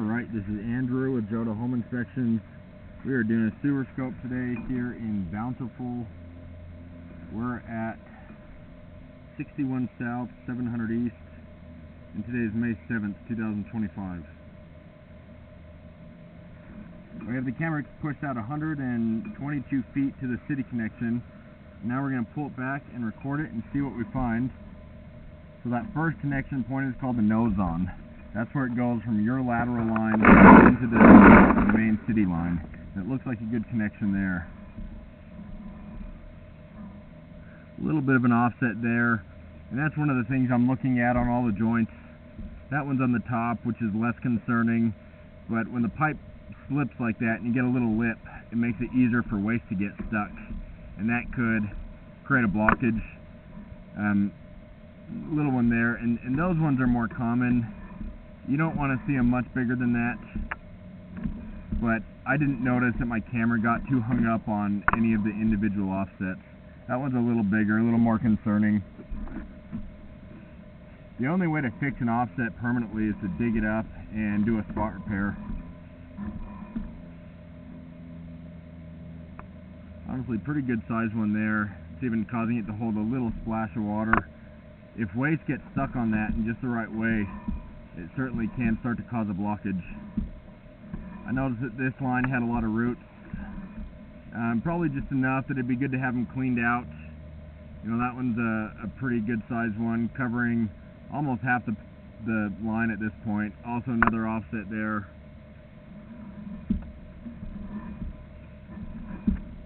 Alright, this is Andrew with Joda Home Inspections. We are doing a sewer scope today here in Bountiful. We're at 61 South, 700 East, and today is May 7th, 2025. We have the camera pushed out 122 feet to the city connection. Now we're going to pull it back and record it and see what we find. So that first connection point is called the nose on. That's where it goes from your lateral line into the main city line. It looks like a good connection there. A little bit of an offset there, and that's one of the things I'm looking at on all the joints. That one's on the top, which is less concerning, but when the pipe slips like that and you get a little lip, it makes it easier for waste to get stuck, and that could create a blockage. Little one there, and those ones are more common. You don't want to see them much bigger than that, but I didn't notice that my camera got too hung up on any of the individual offsets. That one's a little bigger, a little more concerning. The only way to fix an offset permanently is to dig it up and do a spot repair. Honestly, pretty good size one there. It's even causing it to hold a little splash of water. If waste gets stuck on that in just the right way, it certainly can start to cause a blockage. I noticed that this line had a lot of roots. Probably just enough that it'd be good to have them cleaned out. You know, that one's a pretty good sized one, covering almost half the line at this point. Also another offset there.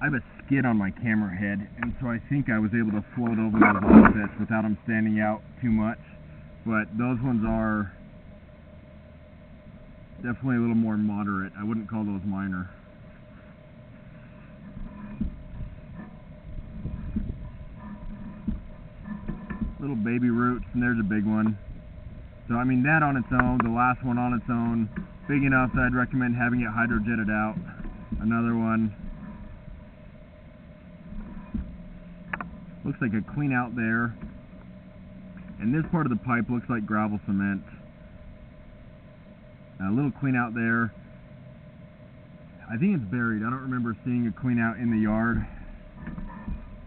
I have a skid on my camera head, and so I think I was able to float over those offsets without them standing out too much. But those ones are definitely a little more moderate. I wouldn't call those minor. Little baby roots, and there's a big one. So I mean, that on its own, the last one on its own, big enough that I'd recommend having it hydrojetted out. Another one. Looks like a clean out there. And this part of the pipe looks like gravel cement. A little clean out there. I think it's buried. I don't remember seeing a clean out in the yard.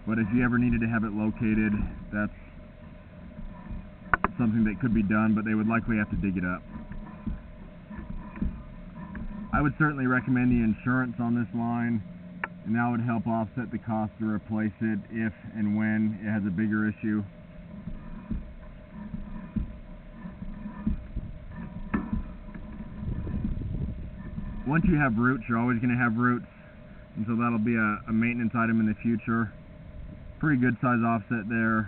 But if you ever needed to have it located, that's something that could be done, but they would likely have to dig it up. I would certainly recommend the insurance on this line, and that would help offset the cost to replace it if and when it has a bigger issue. Once you have roots, you're always going to have roots, and so that'll be a maintenance item in the future. Pretty good size offset there.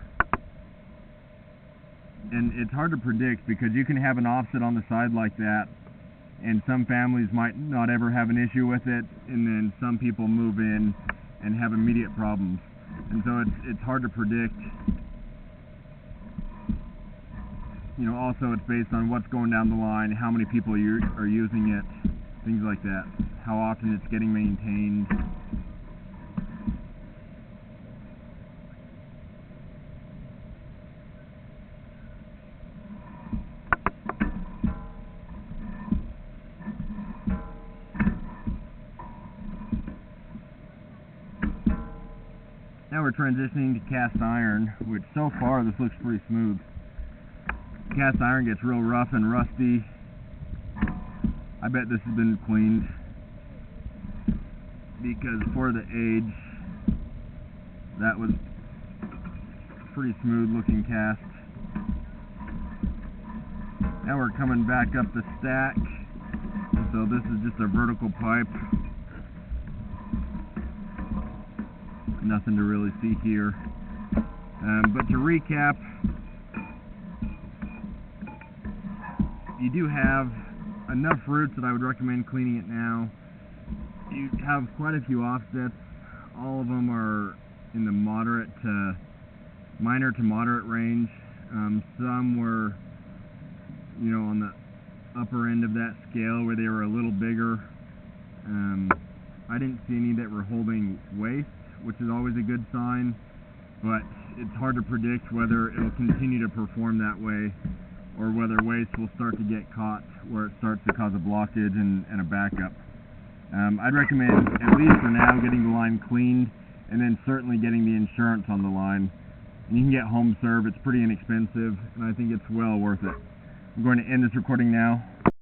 And it's hard to predict because you can have an offset on the side like that, and some families might not ever have an issue with it, and then some people move in and have immediate problems. And so it's hard to predict. You know, also it's based on what's going down the line, how many people are using it, things like that, how often it's getting maintained. Now we're transitioning to cast iron, which so far this looks pretty smooth. Cast iron gets real rough and rusty. I bet this has been cleaned because for the age, that was pretty smooth looking cast. Now we're coming back up the stack, so this is just a vertical pipe. Nothing to really see here. But to recap, you do have enough roots that I would recommend cleaning it now. You have quite a few offsets. All of them are in the minor to moderate range. Some were, you know, on the upper end of that scale where they were a little bigger. I didn't see any that were holding waste, which is always a good sign, but it's hard to predict whether it'll continue to perform that way or whether waste will start to get caught where it starts to cause a blockage and a backup. I'd recommend, at least for now, getting the line cleaned, and then certainly getting the insurance on the line. And you can get home serve, it's pretty inexpensive, and I think it's well worth it. I'm going to end this recording now.